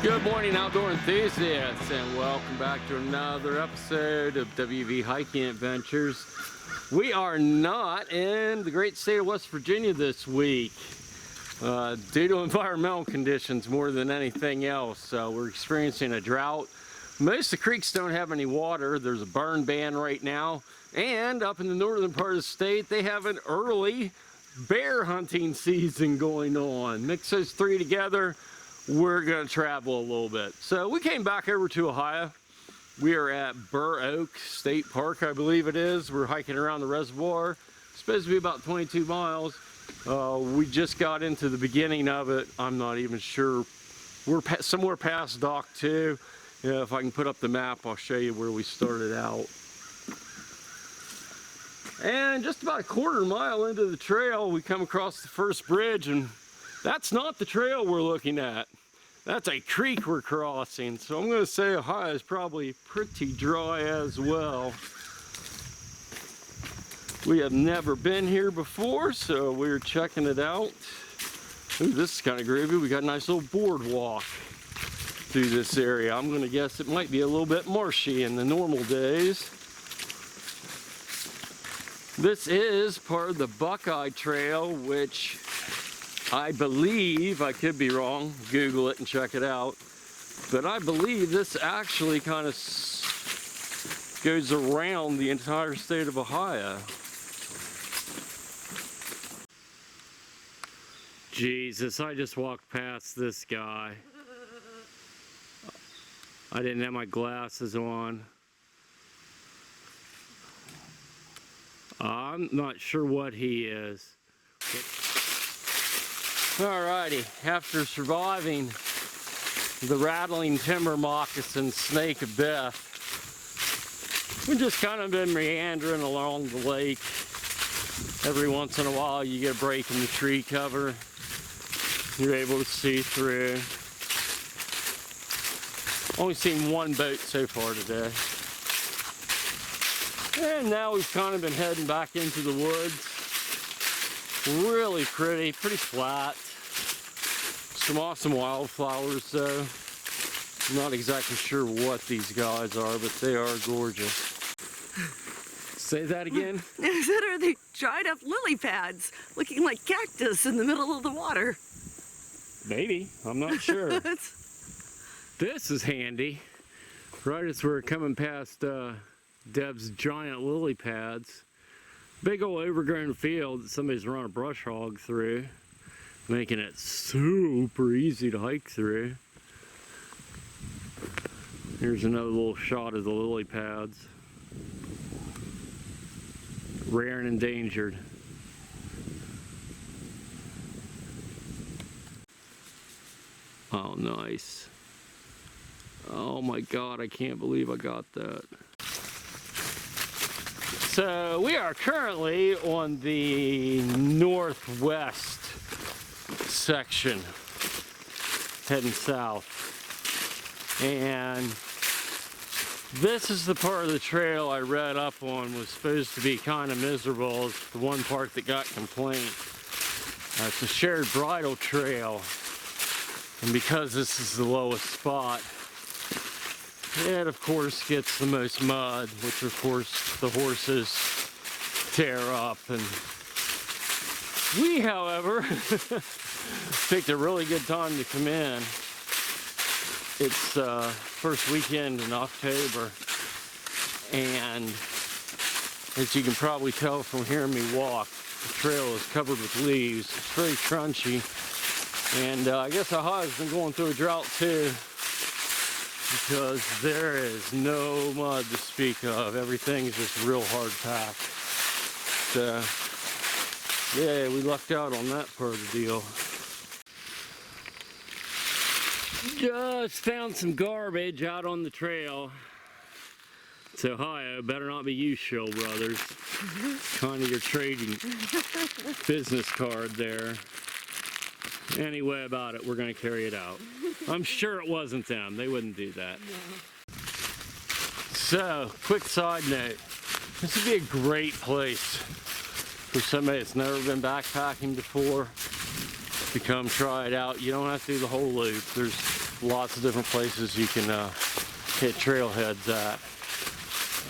Good morning, outdoor enthusiasts, and welcome back to another episode of WV Hiking Adventures. We are not in the great state of West Virginia this week due to environmental conditions more than anything else. We're experiencing a drought. Most of the creeks don't have any water. There's a burn ban right now, and up in the northern part of the state they have an early bear hunting season going on. Mix those three together, we're going to travel a little bit. So we came back over to Ohio. We are at Burr Oak State Park, I believe it is. We're hiking around the reservoir. It's supposed to be about 22 miles. We just got into the beginning of it. I'm not even sure. We're somewhere past Dock 2. If I can put up the map, I'll show you where we started out. And just about a quarter mile into the trail, we come across the first bridge, and that's not the trail we're looking at. That's a creek we're crossing. So I'm going to say Ohio is probably pretty dry as well. We have never been here before, so we're checking it out. Ooh, this is kind of groovy. We got a nice little boardwalk through this area. I'm going to guess it might be a little bit marshy in the normal days. This is part of the Buckeye Trail, which I believe, I could be wrong, Google it and check it out, but I believe this actually kind of goes around the entire state of Ohio. Jesus, I just walked past this guy. I didn't have my glasses on. I'm not sure what he is. Alrighty, after surviving the rattling timber moccasin snake of death, we've just kind of been meandering along the lake. Every once in a while you get a break in the tree cover. You're able to see through. Only seen one boat so far today. And now we've kind of been heading back into the woods. Really pretty flat. Some awesome wildflowers though. I'm not exactly sure what these guys are, but they are gorgeous. Say that again? I said, are they dried up lily pads looking like cactus in the middle of the water? Maybe, I'm not sure. This is handy. Right as we're coming past Deb's giant lily pads. Big old overgrown field that somebody's run a brush hog through, making it super easy to hike through. Here's another little shot of the lily pads. Rare and endangered. Oh, nice. Oh my God, I can't believe I got that. So we are currently on the northwest section, heading south. And this is the part of the trail I read up on was supposed to be kind of miserable. It's the one part that got complaint. It's a shared bridle trail. And because this is the lowest spot, it of course gets the most mud, which of course the horses tear up. And we, however, picked a really good time to come in. It's first weekend in October, and as you can probably tell from hearing me walk, the trail is covered with leaves. It's very crunchy, and I guess Ohio's been going through a drought too, because there is no mud to speak of. Everything's just real hard packed. So, yeah, we lucked out on that part of the deal. Just found some garbage out on the trail. It's Ohio, better not be you, Shill Brothers. Kind of your trading business card there. Anyway about it, we're going to carry it out. I'm sure it wasn't them. They wouldn't do that. No. So, quick side note. This would be a great place for somebody that's never been backpacking before to come try it out. You don't have to do the whole loop. There's lots of different places you can hit trailheads at.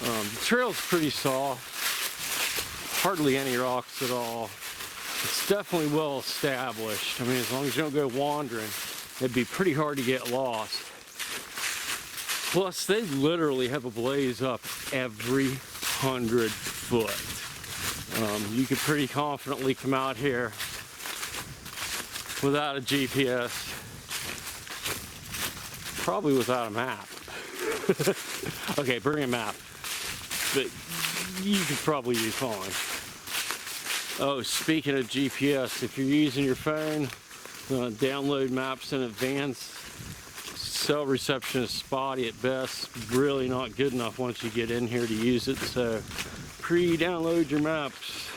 The trail's pretty soft, hardly any rocks at all. It's definitely well established. I mean, as long as you don't go wandering, it'd be pretty hard to get lost. Plus, they literally have a blaze up every 100 foot. You could pretty confidently come out here without a GPS, probably without a map. Okay, bring a map, but you could probably be fine. Oh, speaking of GPS, if you're using your phone, download maps in advance. Cell reception is spotty at best, really not good enough once you get in here to use it, so pre-download your maps.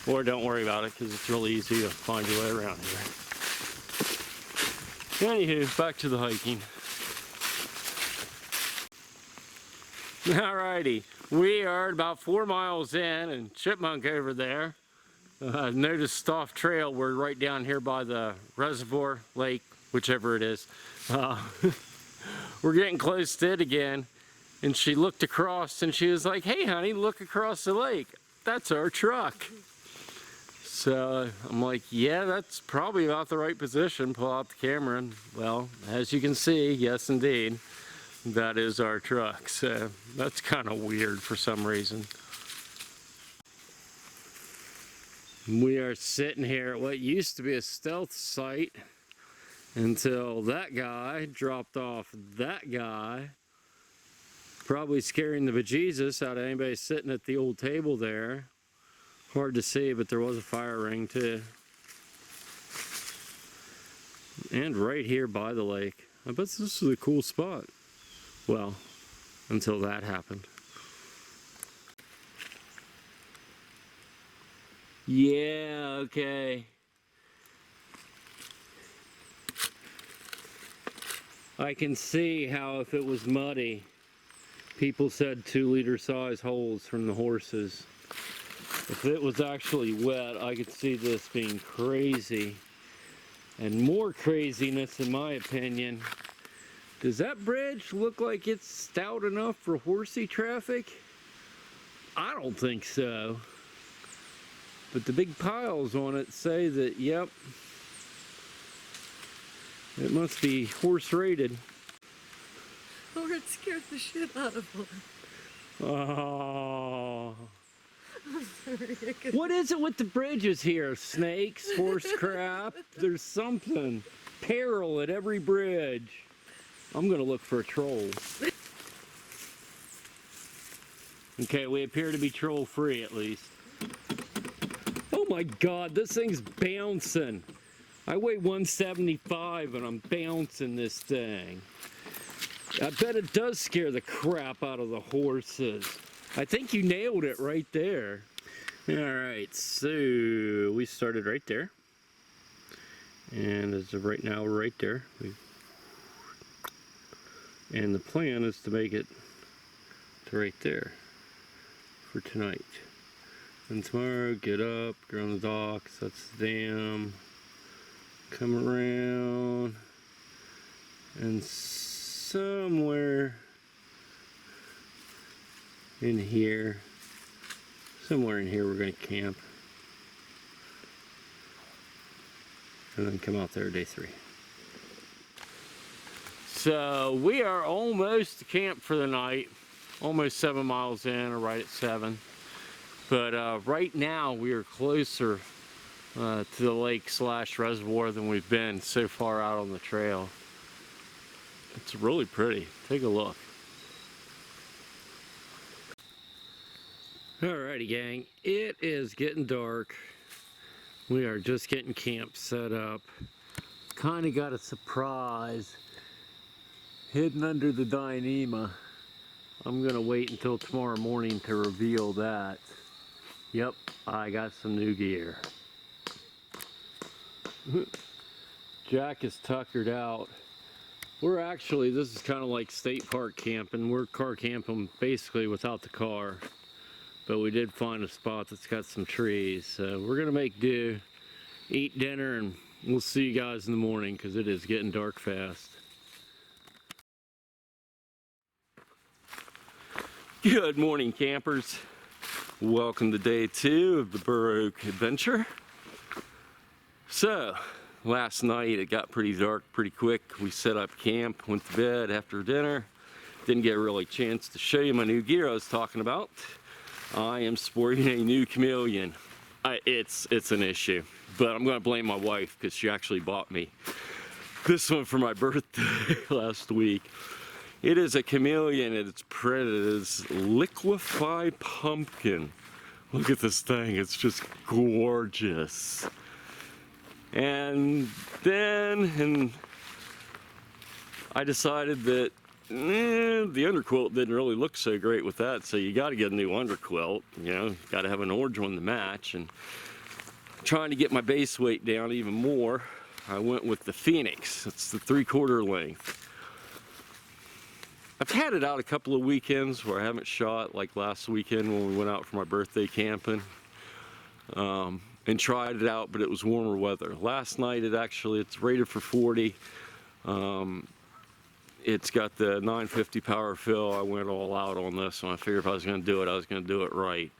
Or don't worry about it, because it's really easy to find your way around here. Anywho, back to the hiking. Alrighty, we are about 4 miles in, and Chipmunk over there. Noticed off trail, we're right down here by the reservoir, lake, whichever it is. We're getting close to it again, and she looked across and she was like, "Hey honey, look across the lake. That's our truck." So I'm like, yeah, that's probably about the right position. Pull out the camera, and well, as you can see, yes indeed, that is our truck. So that's kind of weird for some reason. We are sitting here at what used to be a stealth site until that guy dropped off that guy, probably scaring the bejesus out of anybody sitting at the old table there. Hard to see, but there was a fire ring too. And right here by the lake. I bet this is a cool spot. Well, until that happened. Yeah, okay. I can see how if it was muddy, people said 2-liter size holes from the horses. If it was actually wet, I could see this being crazy. And more craziness, in my opinion. Does that bridge look like it's stout enough for horsey traffic? I don't think so. But the big piles on it say that, yep, it must be horse rated. Or it scared the shit out of him. Oh. I'm sorry. What is it with the bridges here? Snakes, horse crap? There's something. Peril at every bridge. I'm gonna look for a troll. Okay, we appear to be troll free at least. Oh my God, this thing's bouncing. I weigh 175 and I'm bouncing this thing. I bet it does scare the crap out of the horses. I think you nailed it right there. All right, so we started right there. And as of right now, we're right there. And the plan is to make it to right there for tonight. And tomorrow, get up, go on the docks, that's the dam. Come around. And somewhere in here, we're going to camp. And then come out there day 3. So we are almost to camp for the night. Almost 7 miles in, or right at 7. But right now we are closer to the lake / reservoir than we've been so far out on the trail. It's really pretty. Take a look. Alrighty gang, it is getting dark. We are just getting camp set up. Kind of got a surprise hidden under the Dyneema. I'm gonna wait until tomorrow morning to reveal that. Yep, I got some new gear. Jack is tuckered out. We're actually, this is kind of like state park camping. We're car camping basically without the car. But we did find a spot that's got some trees. So we're gonna make do, eat dinner, and We'll see you guys in the morning because it is getting dark fast. Good morning, campers. Welcome to day 2 of the Burr Oak adventure. So, last night it got pretty dark pretty quick. We set up camp, went to bed after dinner. Didn't get a really chance to show you my new gear I was talking about. I am sporting a new Chameleon. It's an issue, but I'm going to blame my wife because she actually bought me this one for my birthday last week. It is a Chameleon and it's printed as liquefied pumpkin. Look at this thing, it's just gorgeous. And then I decided that the underquilt didn't really look so great with that, so you got to get a new underquilt. You know, got to have an orange one to match. And trying to get my base weight down even more, I went with the Phoenix. It's the 3/4 length. I've had it out a couple of weekends where I haven't shot, like last weekend when we went out for my birthday camping, and tried it out, but it was warmer weather. Last night it's rated for 40. It's got the 950 power fill. I went all out on this one. I figured if I was going to do it, I was going to do it right.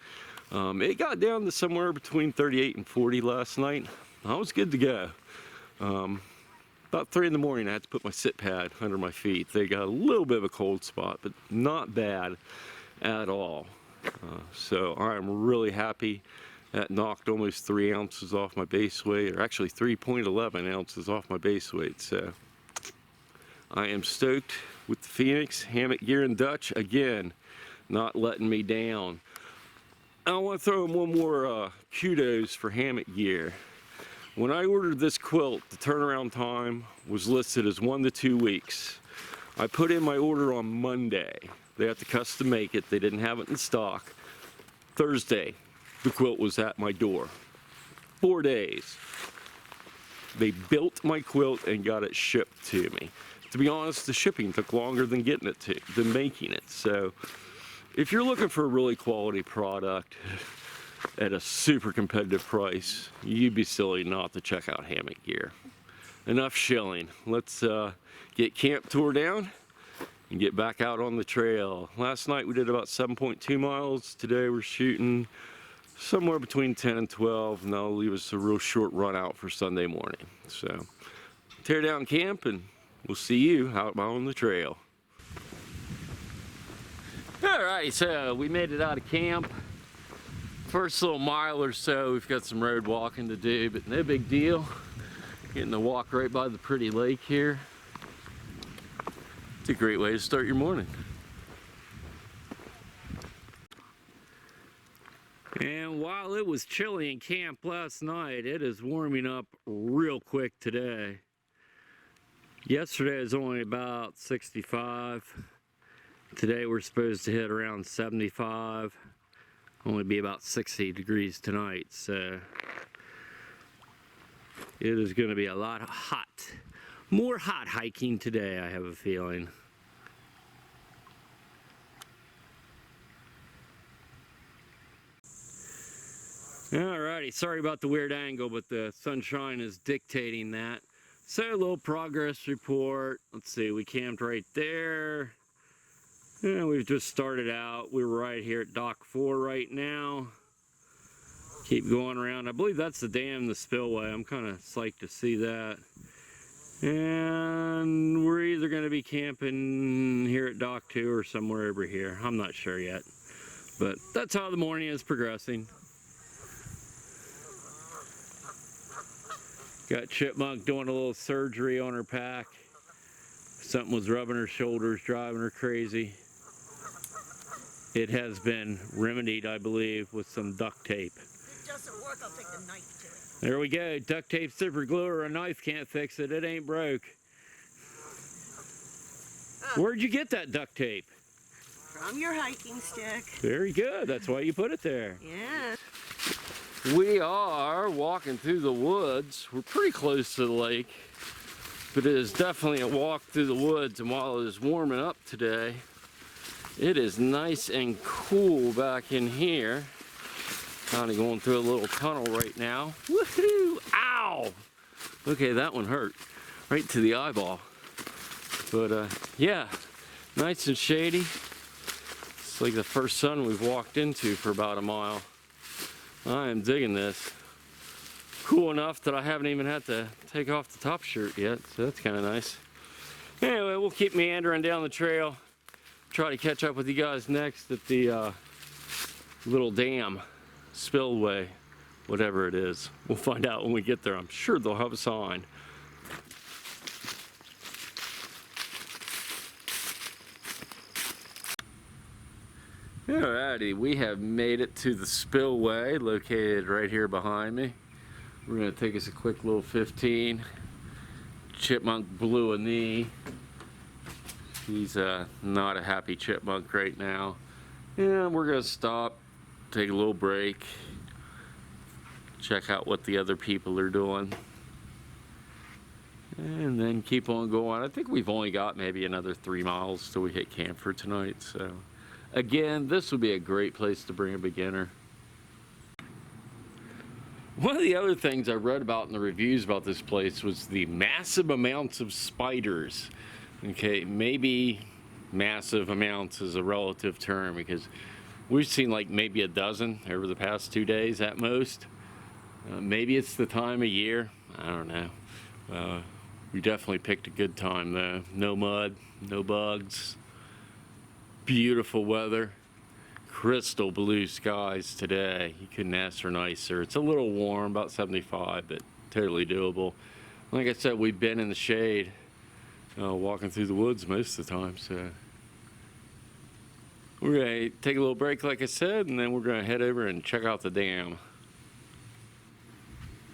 It got down to somewhere between 38 and 40 last night. I was good to go. About 3 in the morning, I had to put my sit pad under my feet. They got a little bit of a cold spot, but not bad at all. So I'm really happy. That knocked almost 3 ounces off my base weight, or actually 3.11 ounces off my base weight. So I am stoked with the Phoenix. Hammock gear and Dutch, again, not letting me down. I want to throw in one more kudos for Hammock gear. When I ordered this quilt, the turnaround time was listed as 1 to 2 weeks. I put in my order on Monday. They had to custom make it. They didn't have it in stock. Thursday, the quilt was at my door. 4 days. They built my quilt and got it shipped to me. To be honest, the shipping took longer than than making it. So if you're looking for a really quality product at a super competitive price, you'd be silly not to check out Hammock gear. Enough shilling. Let's get camp tore down and get back out on the trail. Last night we did about 7.2 miles. Today we're shooting somewhere between 10 and 12, and that'll leave us a real short run out for Sunday morning. So tear down camp and we'll see you out on the trail. All right, so we made it out of camp. First little mile or so, we've got some road walking to do, but no big deal. Getting to walk right by the pretty lake here. It's a great way to start your morning. And while it was chilly in camp last night, it is warming up real quick today. Yesterday was only about 65. Today we're supposed to hit around 75. Only be about 60 degrees tonight, so it is going to be a lot hot. More hot hiking today, I have a feeling. Alrighty, sorry about the weird angle, but the sunshine is dictating that. So a little progress report. Let's see, we camped right there. Yeah, we've just started out. We're right here at Dock 4 right now. Keep going around. I believe that's the dam, the spillway. I'm kind of psyched to see that. And we're either going to be camping here at Dock 2 or somewhere over here. I'm not sure yet. But that's how the morning is progressing. Got Chipmunk doing a little surgery on her pack. Something was rubbing her shoulders, driving her crazy. It has been remedied, I believe, with some duct tape. If it doesn't work, I'll take the knife to it. There we go. Duct tape, super glue, or a knife can't fix it. It ain't broke. Where'd you get that duct tape? From your hiking stick. Very good. That's why you put it there. Yeah. We are walking through the woods. We're pretty close to the lake, but it is definitely a walk through the woods. And while it is warming up today, it is nice and cool back in here. Kind of going through a little tunnel right now. Woohoo! Ow! Okay, that one hurt right to the eyeball. But yeah, nice and shady. It's like the first sun we've walked into for about a mile. I am digging this. Cool enough that I haven't even had to take off the top shirt yet, so that's kind of nice. Anyway, we'll keep meandering down the trail. Try to catch up with you guys next at the little dam, spillway, whatever it is. We'll find out when we get there. I'm sure they'll have a sign. Alrighty, we have made it to the spillway located right here behind me. We're going to take us a quick little 15. Chipmunk blew a knee. He's not a happy chipmunk right now. And we're going to stop, take a little break, check out what the other people are doing, and then keep on going. I think we've only got maybe another 3 miles till we hit camp for tonight. So again, this would be a great place to bring a beginner. One of the other things I read about in the reviews about this place was the massive amounts of spiders. Okay, maybe massive amounts is a relative term because we've seen like maybe a dozen over the past 2 days at most. Maybe it's the time of year, I don't know. We definitely picked a good time though. No mud, no bugs, beautiful weather. Crystal blue skies today. You couldn't ask for nicer. It's a little warm, about 75, but totally doable. Like I said, we've been in the shade, walking through the woods most of the time. So we're gonna take a little break, like I said, and then we're gonna head over and check out the dam.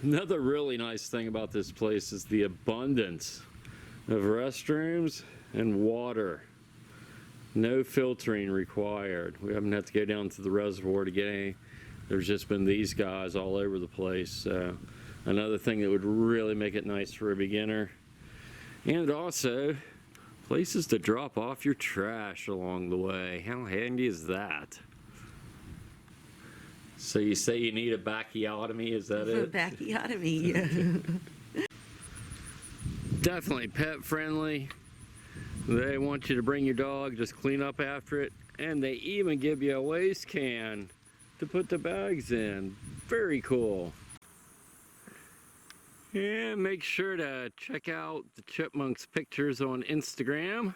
Another really nice thing about this place is the abundance of restrooms and water. No filtering required. We haven't had to go down to the reservoir to get any. There's just been these guys all over the place. So another thing that would really make it nice for a beginner. And also places to drop off your trash along the way. How handy is that? So you say you need a bachiotomy, is that it? Bachiotomy. Definitely pet friendly. They want you to bring your dog, just clean up after it, and they even give you a waste can to put the bags in. Very cool. And make sure to check out the Chipmunk's pictures on Instagram.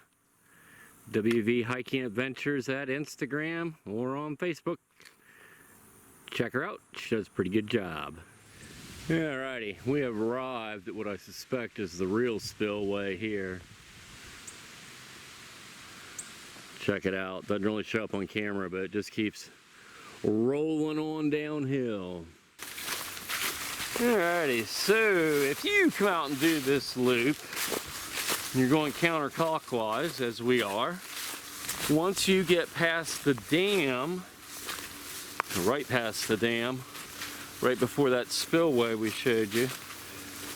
WV Hiking Adventures at Instagram or on Facebook. Check her out, she does a pretty good job. Alrighty, we have arrived at what I suspect is the real spillway here. Check it out. Doesn't really show up on camera, but it just keeps rolling on downhill. Alrighty, so if you come out and do this loop, you're going counterclockwise, as we are. Once you get past the dam, right past the dam, right before that spillway we showed you,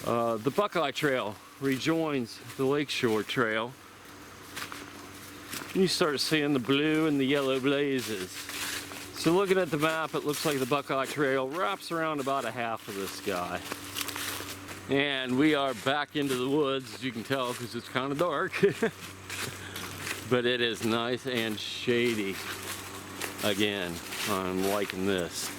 the Buckeye Trail rejoins the Lakeshore Trail. You start seeing the blue and the yellow blazes. So looking at the map, it looks like the Buckeye Trail wraps around about a half of this guy. And we are back into the woods, as you can tell, because it's kind of dark. But it is nice and shady. Again, I'm liking this.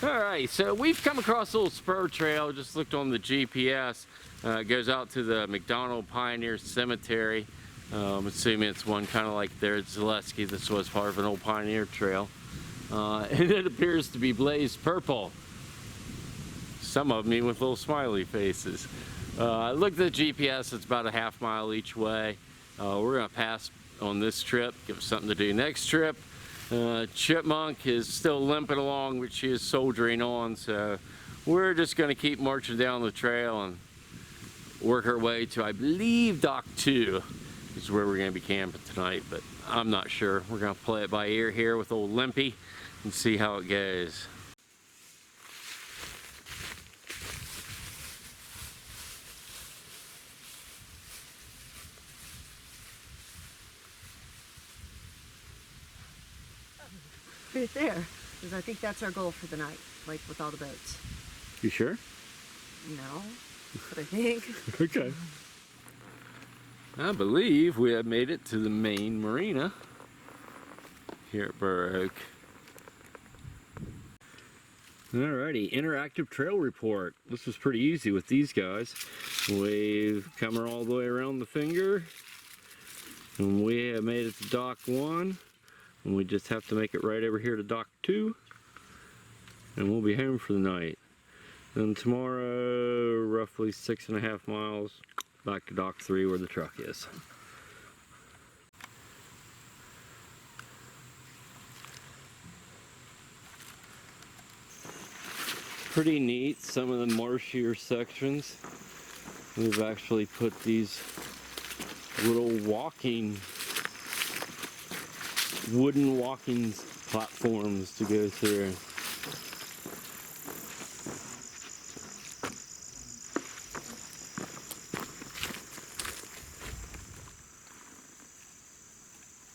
Alright, so we've come across a little spur trail, just looked on the GPS. It goes out to the McDonald Pioneer Cemetery. I'm assuming it's one kind of like there at Zaleski. This was part of an old pioneer trail. And it appears to be blazed purple. Some of them even with little smiley faces. I looked at the GPS, it's about a half mile each way. We're going to pass on this trip, give us something to do next trip. Chipmunk is still limping along, which she is soldiering on, so we're just going to keep marching down the trail and work our way to, I believe, Dock 2 is where we're going to be camping tonight, but I'm not sure. We're going to play it by ear here with old Limpy and see how it goes. Right there, because I think that's our goal for the night, like with all the boats. You sure? No, but I think. Okay. I believe we have made it to the main marina here at Burr Oak. Alrighty, interactive trail report. This was pretty easy with these guys. We've come all the way around the finger, and we have made it to dock 1, and we just have to make it right over here to dock 2, and we'll be home for the night. Then tomorrow, roughly 6.5 miles back to dock 3 where the truck is. Pretty neat, some of the marshier sections. We've actually put these little wooden walking platforms to go through.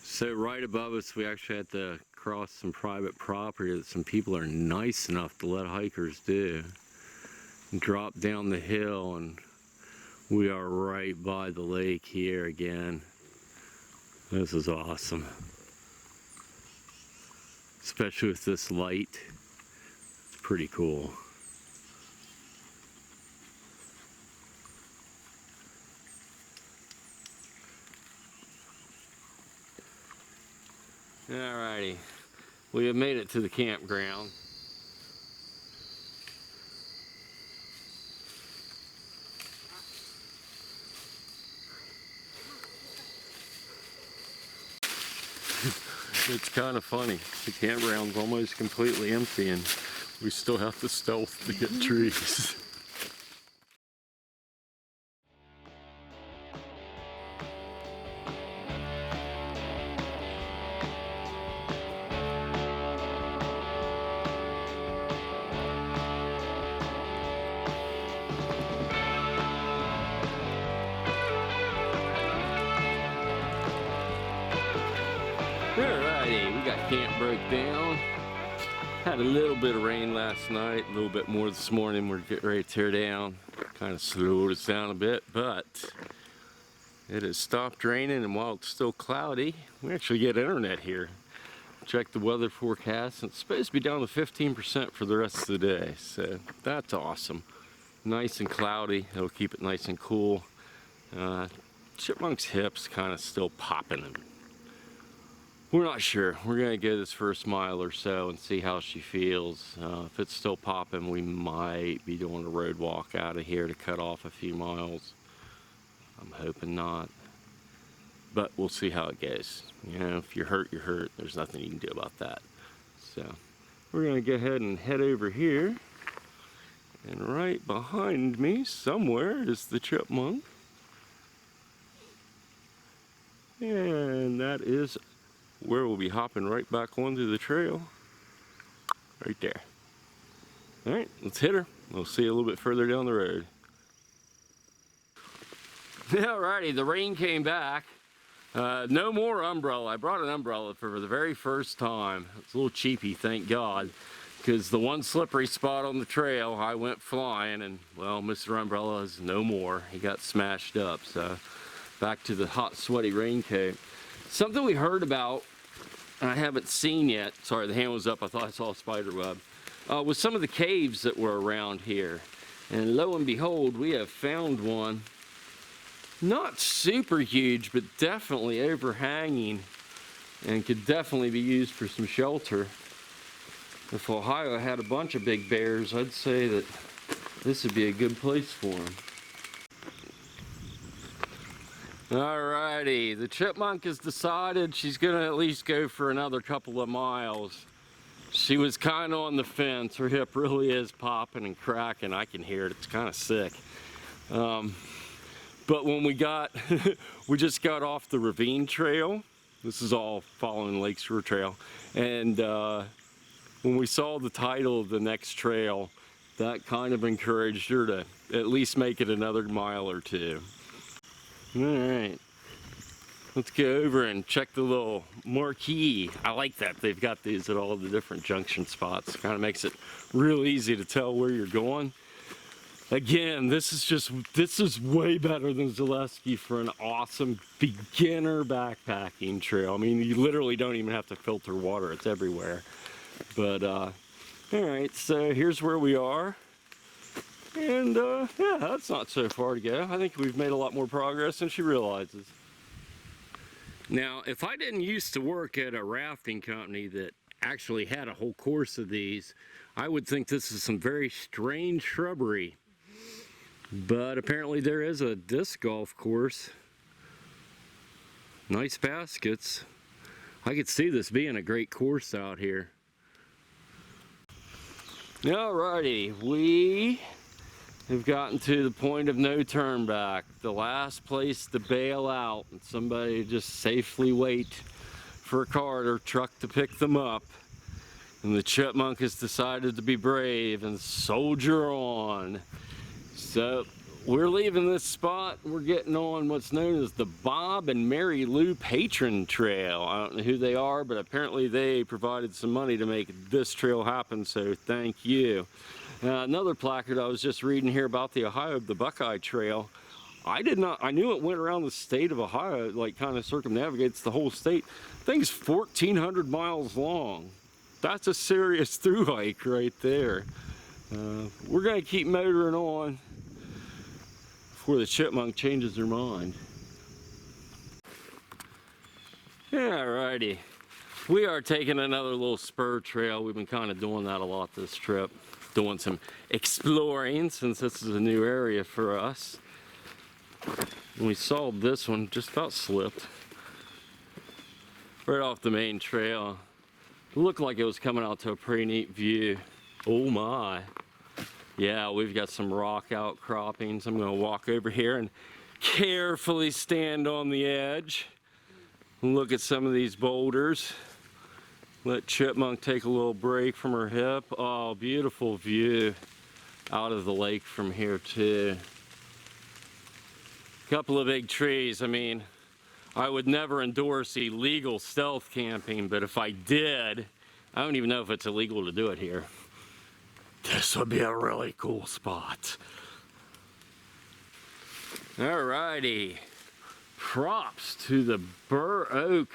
So right above us, we actually had to cross some private property that some people are nice enough to let hikers do. And drop down the hill, and we are right by the lake here again. This is awesome. Especially with this light. It's pretty cool. Alrighty, we have made it to the campground. It's kind of funny. The campground's almost completely empty, and we still have to stealth to get trees. Alrighty, we got camp broke down. Had a little bit of rain last night, a little bit more this morning. We're getting ready to tear down. Kind of slowed us down a bit, but it has stopped raining, and while it's still cloudy, we actually get internet here. Check the weather forecast, and it's supposed to be down to 15% for the rest of the day, so that's awesome. Nice and cloudy, it'll keep it nice and cool. Chipmunk's hips kind of still popping, and we're not sure. We're gonna go this first mile or so and see how she feels. If it's still popping, we might be doing a road walk out of here to cut off a few miles. I'm hoping not, but we'll see how it goes. You know, if you're hurt, you're hurt. There's nothing you can do about that. So we're gonna go ahead and head over here, and right behind me somewhere is the Chipmunk, and that is where we'll be hopping right back onto the trail, right there. All right, let's hit her. We'll see you a little bit further down the road. Alrighty, the rain came back. No more umbrella. I brought an umbrella for the very first time. It's a little cheapy, thank God, because the one slippery spot on the trail, I went flying, and well, Mr. Umbrella is no more. He got smashed up, so back to the hot, sweaty raincoat. Something we heard about, and I haven't seen yet, sorry, the hand was up, I thought I saw a spider web, was some of the caves that were around here. And lo and behold, we have found one. Not super huge, but definitely overhanging, and could definitely be used for some shelter. If Ohio had a bunch of big bears, I'd say that this would be a good place for them. Alrighty, the Chipmunk has decided she's gonna at least go for another couple of miles. She was kind of on the fence. Her hip really is popping and cracking. I can hear it. It's kind of sick. But when we we just got off the ravine trail. This is all following Lakeview Trail. And when we saw the title of the next trail, that kind of encouraged her to at least make it another mile or two. All right. let's go over and check the little marquee. I like that they've got these at all the different junction spots. Kind of makes it real easy to tell where you're going. Again, this is way better than Zaleski for an awesome beginner backpacking trail. I mean, you literally don't even have to filter water. It's everywhere. But, all right, so here's where we are. And, yeah, that's not so far to go. I think we've made a lot more progress than she realizes. Now, if I didn't used to work at a rafting company that actually had a whole course of these, I would think this is some very strange shrubbery. But apparently there is a disc golf course. Nice baskets. I could see this being a great course out here. Alrighty, we have gotten to the point of no turn back. The last place to bail out and somebody just safely wait for a car or truck to pick them up. And the Chipmunk has decided to be brave and soldier on. So we're leaving this spot. We're getting on what's known as the Bob and Mary Lou Patron Trail. I don't know who they are, but apparently they provided some money to make this trail happen, so thank you. Another placard I was just reading here about the Ohio, the Buckeye Trail. I knew it went around the state of Ohio, like kind of circumnavigates the whole state. The thing's 1,400 miles long. That's a serious through hike right there. We're gonna keep motoring on before the Chipmunk changes their mind. Alrighty, we are taking another little spur trail. We've been kind of doing that a lot this trip, doing some exploring since this is a new area for us. And we saw this one just about slipped right off the main trail. It looked like it was coming out to a pretty neat view. Oh my. Yeah, we've got some rock outcroppings. I'm gonna walk over here and carefully stand on the edge and look at some of these boulders. Let Chipmunk take a little break from her hip. Oh, beautiful view out of the lake from here too. Couple of big trees. I mean, I would never endorse illegal stealth camping, but if I did, I don't even know if it's illegal to do it here. This would be a really cool spot. Alrighty, props to the Burr Oak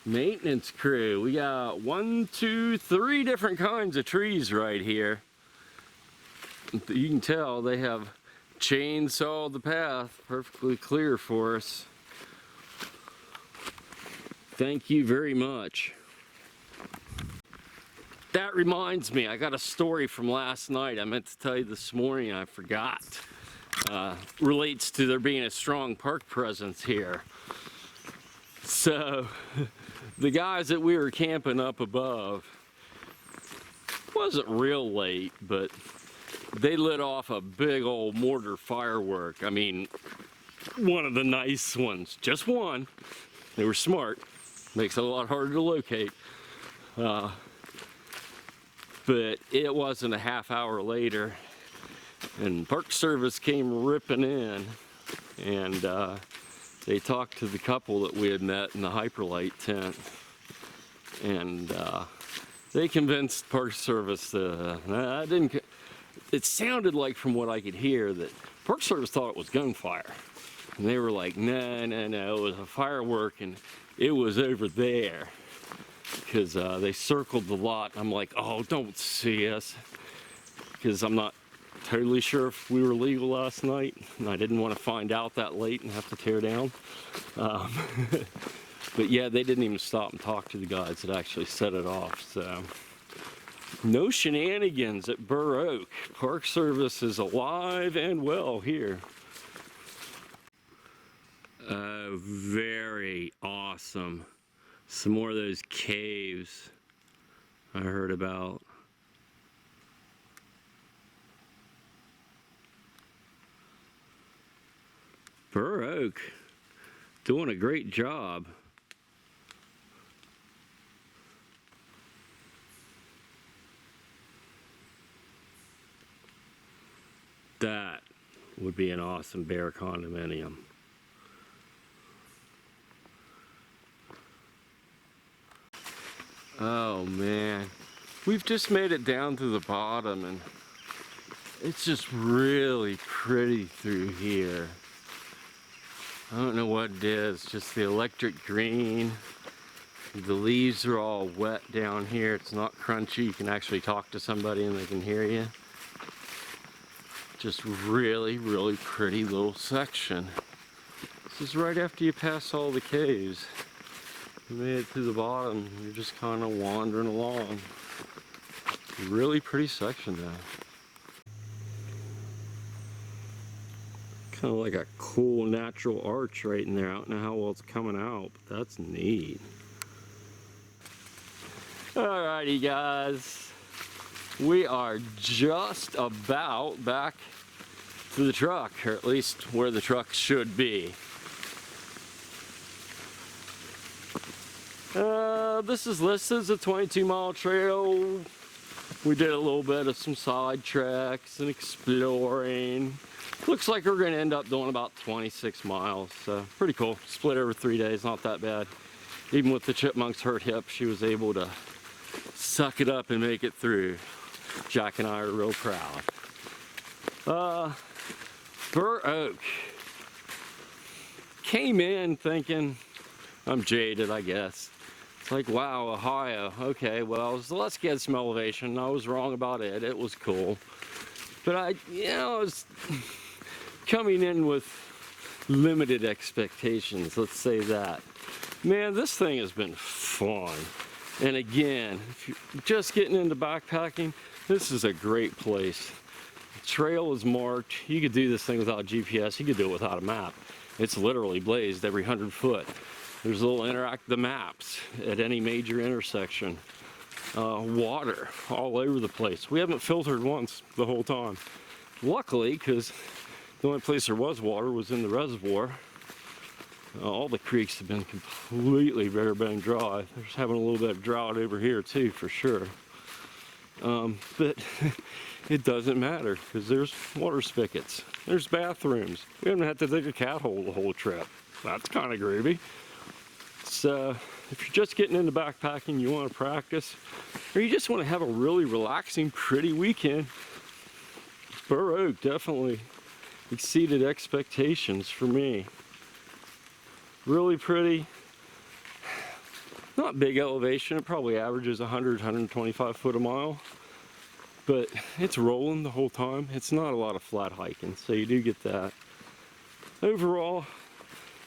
maintenance crew. We got 1, 2, 3 different kinds of trees right here. You can tell they have chainsawed the path perfectly clear for us. Thank you very much. That reminds me, I got a story from last night I meant to tell you this morning, I forgot. Relates to there being a strong park presence here. So, the guys that we were camping up above, wasn't real late, but they lit off a big old mortar firework. I mean, one of the nice ones, just one. They were smart, makes it a lot harder to locate. But it wasn't a half hour later and Park Service came ripping in, and they talked to the couple that we had met in the Ultralight tent, and they convinced Park Service it sounded like, from what I could hear, that Park Service thought it was gunfire, and they were like, no, it was a firework and it was over there. Because they circled the lot. I'm like, oh, don't see us. Because I'm not totally sure if we were legal last night, and I didn't want to find out that late and have to tear down. But yeah, they didn't even stop and talk to the guys that actually set it off. So no shenanigans at Burr Oak. Park Service is alive and well here. Very awesome. Some more of those caves I heard about. Burr Oak doing a great job. That would be an awesome bear condominium. Oh man, we've just made it down to the bottom and it's just really pretty through here. I don't know what it is, just the electric green. The leaves are all wet down here. It's not crunchy. You can actually talk to somebody and they can hear you. Just really, really pretty little section. This is right after you pass all the caves. You made it to the bottom. You're just kind of wandering along. Really pretty section though. Kind of like a cool natural arch right in there. I don't know how well it's coming out, but that's neat. Alrighty guys, we are just about back to the truck, or at least where the truck should be. This is listed as a 22-mile trail. We did a little bit of some side tracks and exploring. Looks like we're going to end up doing about 26 miles, so pretty cool. Split over 3 days, not that bad. Even with the Chipmunk's hurt hip, she was able to suck it up and make it through. Jack and I are real proud. Burr Oak. Came in thinking, I'm jaded, I guess. It's like, wow, Ohio. Okay, well, so let's get some elevation. I was wrong about it. It was cool. But I was coming in with limited expectations, let's say that. Man, this thing has been fun. And again, if you're just getting into backpacking, this is a great place. The trail is marked. You could do this thing without GPS. You could do it without a map. It's literally blazed every 100 foot. There's little interactive maps at any major intersection. Water all over the place. We haven't filtered once the whole time. Luckily, because the only place there was water was in the reservoir. All the creeks have been completely bare bone dry. There's having a little bit of drought over here too, for sure. But it doesn't matter because there's water spigots. There's bathrooms. We haven't had to dig a cat hole the whole trip. That's kind of groovy. So if you're just getting into backpacking, you want to practice, or you just want to have a really relaxing, pretty weekend, Burr Oak definitely exceeded expectations for me. Really pretty. Not big elevation. It probably averages 100, 125 foot a mile. But it's rolling the whole time. It's not a lot of flat hiking, so you do get that. Overall,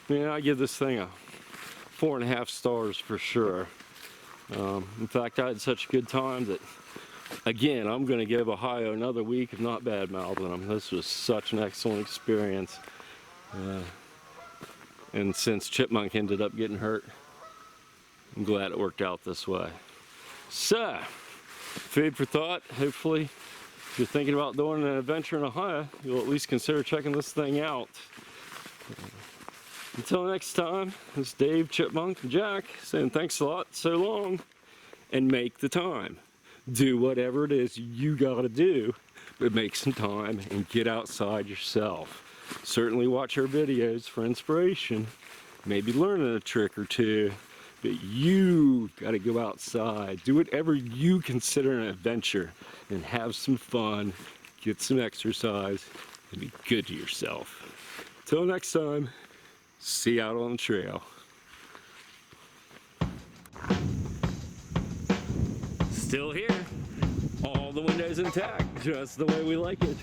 man, I give this thing a 4.5 stars for sure. In fact, I had such a good time that, again, I'm going to give Ohio another week of not bad mouthing them. This was such an excellent experience. And since Chipmunk ended up getting hurt, I'm glad it worked out this way. So, food for thought. Hopefully, if you're thinking about doing an adventure in Ohio, you'll at least consider checking this thing out. Until next time, it's Dave, Chipmunk, and Jack saying thanks a lot, so long, and make the time. Do whatever it is you gotta do, but make some time and get outside yourself. Certainly watch our videos for inspiration, maybe learning a trick or two, but you gotta go outside. Do whatever you consider an adventure and have some fun, get some exercise, and be good to yourself. Till next time, see you out on the trail. Still here, all the windows intact, just the way we like it.